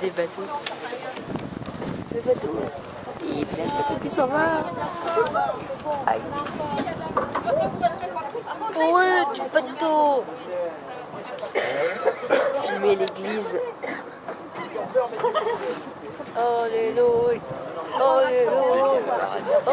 des bateaux. Le bateau. Il y a le bateau qui s'en va. Aïe. Ouais, du bateau. Filmer l'église. Alléluia. Alléluia. Alléluia.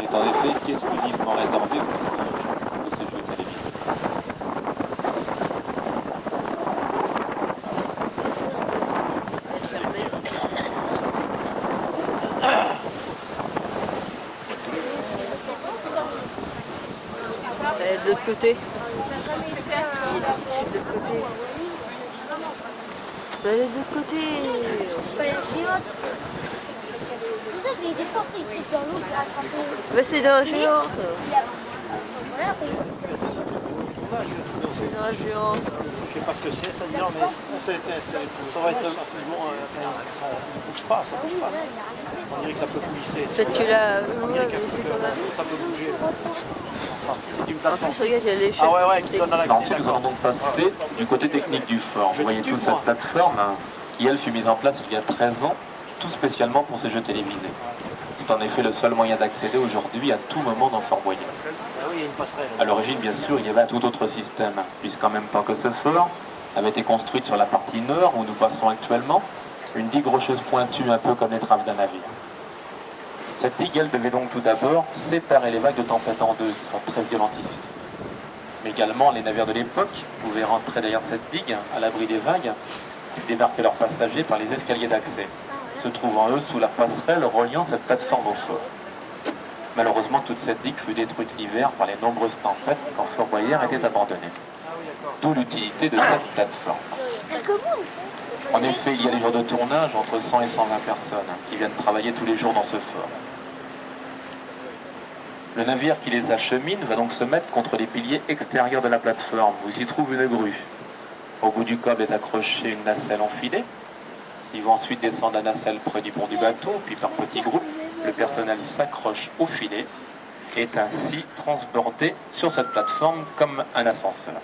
En effet, exclusivement réservé aux ces jeux télévisés. De l'autre côté. C'est de l'autre côté. De l'autre côté. Mais c'est dans la géante. C'est dans la géante. Je sais pas ce que c'est, ça dit non, mais ça a été installé pour. Ça va être. Bon, ça bouge pas, ça bouge pas. On dirait que ça peut coulisser. Peut-être que là, ça peut bouger. C'est une plateforme. Regarde, il y a les ah ouais, qui donne à l'accès. Ensuite, nous allons donc passer du côté technique du fort. Vous voyez toute cette plateforme qui, elle, fut mise en place il y a 13 ans, tout spécialement pour ces jeux télévisés. C'est en effet le seul moyen d'accéder aujourd'hui à tout moment dans Fort Boyard. À l'origine, bien sûr, il y avait un tout autre système, puisqu'en même temps que ce fort avait été construite sur la partie nord, où nous passons actuellement, une digue rocheuse pointue, un peu comme l'étrave d'un navire. Cette digue, elle devait donc tout d'abord séparer les vagues de tempête en deux, qui sont très violentes ici. Mais également, les navires de l'époque pouvaient rentrer derrière cette digue, à l'abri des vagues, et débarquer leurs passagers par les escaliers d'accès, se trouvant eux sous la passerelle reliant cette plateforme au fort. Malheureusement, toute cette digue fut détruite l'hiver par les nombreuses tempêtes quand Fort Boyard était abandonné. D'où l'utilité de cette plateforme. En effet, il y a les jours de tournage entre 100 et 120 personnes qui viennent travailler tous les jours dans ce fort. Le navire qui les achemine va donc se mettre contre les piliers extérieurs de la plateforme, où s'y trouve une grue. Au bout du câble est accrochée une nacelle en filet. Ils vont ensuite descendre la nacelle près du pont du bateau, puis par petits groupes, le personnel s'accroche au filet et est ainsi transbordé sur cette plateforme comme un ascenseur.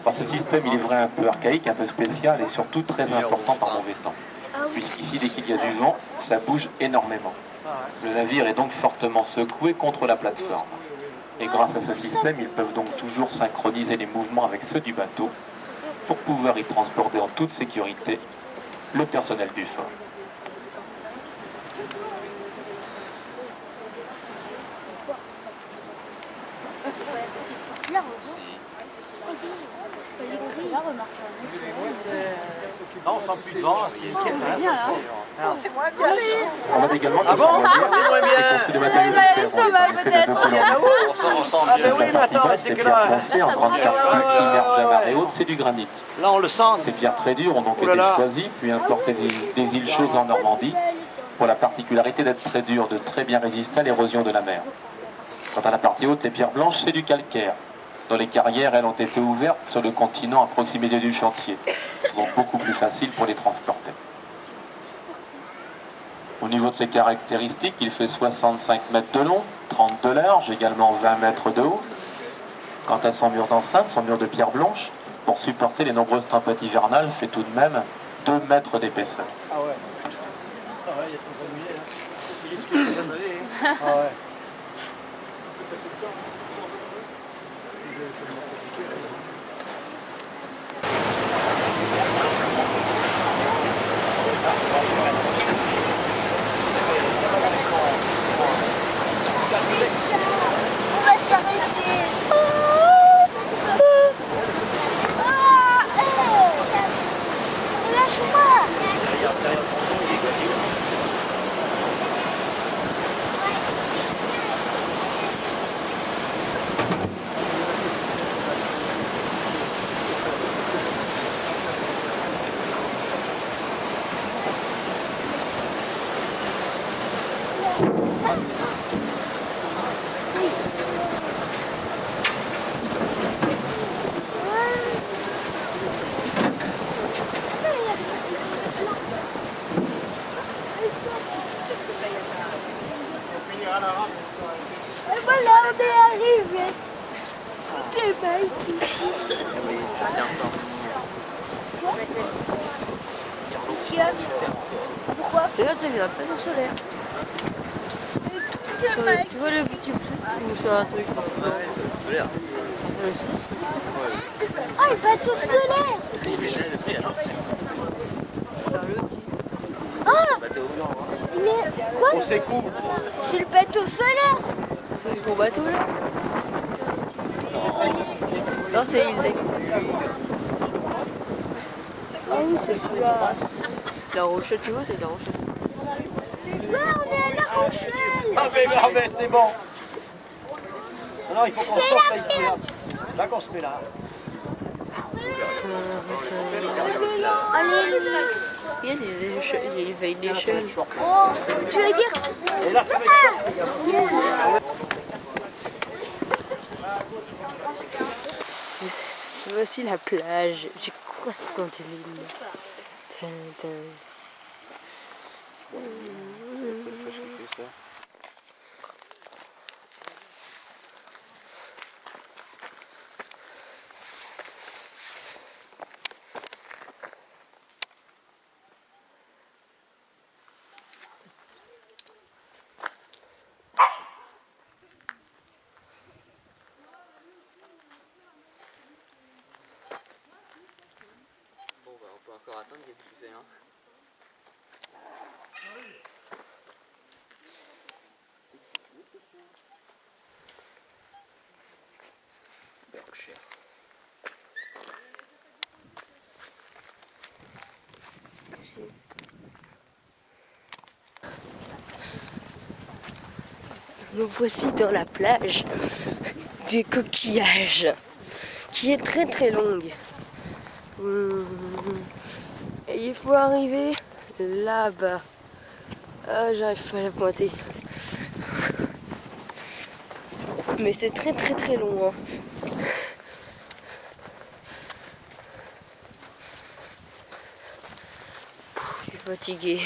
Alors, ce système, il est vrai un peu archaïque, un peu spécial et surtout très important par mauvais temps. Puisqu'ici, dès qu'il y a du vent, ça bouge énormément. Le navire est donc fortement secoué contre la plateforme. Et grâce à ce système, ils peuvent donc toujours synchroniser les mouvements avec ceux du bateau pour pouvoir y transporter en toute sécurité le personnel du fort. Non, on sent plus de vent, c'est une quête. C'est moins bien. On va également Ah bon? C'est moins bien. Ça va peut-être. On sent bien. Ah ben oui, mais attends, c'est que là... en grande partie immergé à marée haute, c'est du granit. Là, on le sent. Ces pierres très dures ont donc Oh là été là. choisies, puis importées des îles chaudes en Normandie, pour la particularité d'être très dures, de très bien résister à l'érosion de la mer. Quant à la partie haute, les pierres blanches, c'est du calcaire, dont les carrières, elles, ont été ouvertes sur le continent à proximité du chantier, donc beaucoup plus facile pour les transporter. Au niveau de ses caractéristiques, il fait 65 mètres de long, 30 de large, également 20 mètres de haut. Quant à son mur d'enceinte, son mur de pierre blanche, pour supporter les nombreuses tempêtes hivernales, fait tout de même 2 mètres d'épaisseur. Ah ouais. Ah ouais, il y a de nous ennuyer. Il risque de s'annuler. Ah ouais. On va s'arrêter. Et voilà, on est arrivé. Tout est belle. Oui, ça c'est encore. Monsieur, pourquoi? Regarde, ça vient à peine au solaire. Tout est belle. Tu vois le petit ou sur un truc Solaire. Ah, le bateau solaire. Il est jamais pris alors. Ah, Bateau. il est... Quoi? C'est le bateau solaire. C'est le gros bateau là. Non, c'est Hildex. Ah oui, c'est celui-là. La Rochelle, tu vois, c'est la Rochelle. Ouais, on est à La Rochelle. Ah mais c'est bon. Non, il faut qu'on sorte là ici. Là qu'on se met là. Allez, Il y a des échelles, il y a des veilles d'échelle. oh, tu veux dire... Et là, ça va être short, les gars. Voici la plage. J'ai croissant de ligne. Tintin. Bon, bah, on peut encore attendre qu'il y ait plus hein. Super cher. Nous voici dans la plage des coquillages qui est très très longue. il faut arriver là-bas. Ah, j'arrive pas à la pointer. Mais c'est très très très long. Hein. Je suis fatiguée.